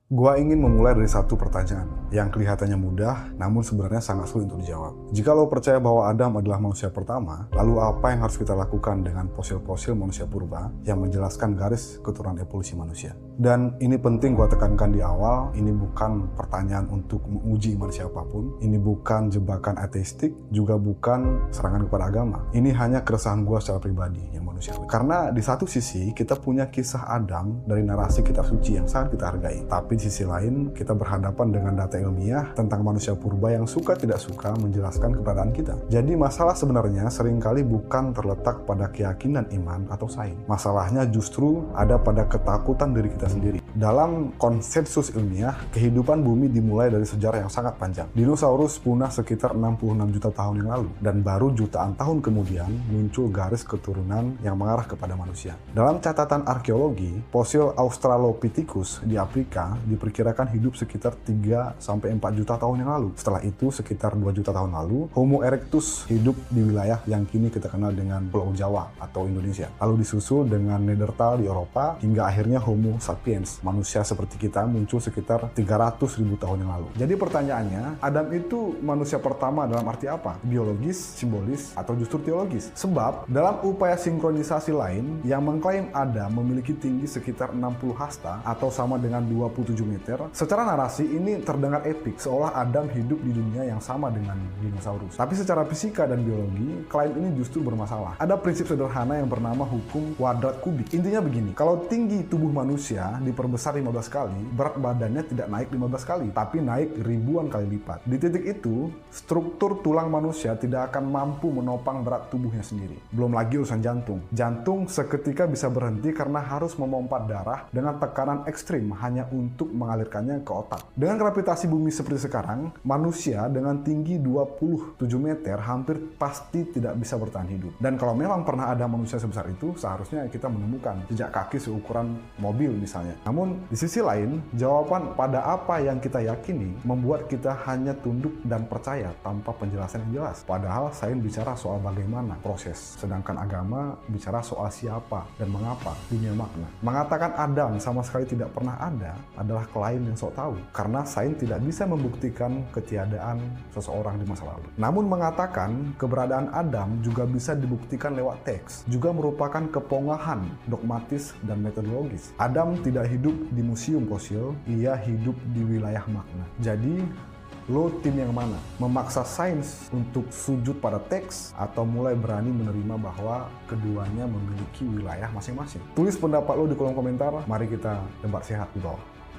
Gua ingin memulai dari satu pertanyaan yang kelihatannya mudah, namun sebenarnya sangat sulit untuk dijawab. Jika lo percaya bahwa Adam adalah manusia pertama, lalu apa yang harus kita lakukan dengan fosil-fosil manusia purba yang menjelaskan garis keturunan evolusi manusia? Dan ini penting gua tekankan di awal, ini bukan pertanyaan untuk menguji iman siapapun, ini bukan jebakan ateistik, juga bukan serangan kepada agama. Ini hanya keresahan gua secara pribadi yang manusiawi. Karena di satu sisi kita punya kisah Adam dari narasi kitab suci yang sangat kita hargai, tapi di sisi lain, kita berhadapan dengan data ilmiah tentang manusia purba yang suka tidak suka menjelaskan keberadaan kita. Jadi masalah sebenarnya seringkali bukan terletak pada keyakinan iman atau sains. Masalahnya justru ada pada ketakutan diri kita sendiri. Dalam konsensus ilmiah, kehidupan bumi dimulai dari sejarah yang sangat panjang. Dinosaurus punah sekitar 66 juta tahun yang lalu, dan baru jutaan tahun kemudian muncul garis keturunan yang mengarah kepada manusia. Dalam catatan arkeologi, fosil Australopithecus di Afrika diperkirakan hidup sekitar 3-4 juta tahun yang lalu. Setelah itu, sekitar 2 juta tahun lalu, Homo erectus hidup di wilayah yang kini kita kenal dengan Pulau Jawa atau Indonesia. Lalu disusul dengan Neanderthal di Eropa, hingga akhirnya Homo sapiens, manusia seperti kita, muncul sekitar 300.000 tahun yang lalu. Jadi pertanyaannya, Adam itu manusia pertama dalam arti apa? Biologis, simbolis, atau justru teologis? Sebab, dalam upaya sinkronisasi lain, yang mengklaim Adam memiliki tinggi sekitar 60 hasta atau sama dengan 27 meter, secara narasi ini terdengar epik, seolah Adam hidup di dunia yang sama dengan dinosaurus. Tapi secara fisika dan biologi, klaim ini justru bermasalah. Ada prinsip sederhana yang bernama hukum kuadrat kubik. Intinya begini, kalau tinggi tubuh manusia diperbesar 15 kali, berat badannya tidak naik 15 kali, tapi naik ribuan kali lipat. Di titik itu, struktur tulang manusia tidak akan mampu menopang berat tubuhnya sendiri. Belum lagi urusan jantung. Jantung seketika bisa berhenti karena harus memompa darah dengan tekanan ekstrim hanya untuk mengalirkannya ke otak. Dengan gravitasi bumi seperti sekarang, manusia dengan tinggi 27 meter hampir pasti tidak bisa bertahan hidup. Dan kalau memang pernah ada manusia sebesar itu, seharusnya kita menemukan jejak kaki seukuran mobil misalnya. Namun, di sisi lain, jawaban pada apa yang kita yakini membuat kita hanya tunduk dan percaya tanpa penjelasan yang jelas. Padahal sains bicara soal bagaimana proses, sedangkan agama bicara soal siapa dan mengapa, dunia makna. Mengatakan Adam sama sekali tidak pernah ada adalah klaim yang sok tahu, karena sains tidak bisa membuktikan ketiadaan seseorang di masa lalu. Namun mengatakan keberadaan Adam juga bisa dibuktikan lewat teks, juga merupakan kepongahan dogmatis dan metodologis. Adam tidak hidup di museum fosil, ia hidup di wilayah makna. Jadi, lo tim yang mana? Memaksa sains untuk sujud pada teks atau mulai berani menerima bahwa keduanya memiliki wilayah masing-masing? Tulis pendapat lo di kolom komentar, mari kita debat sehat di bawah.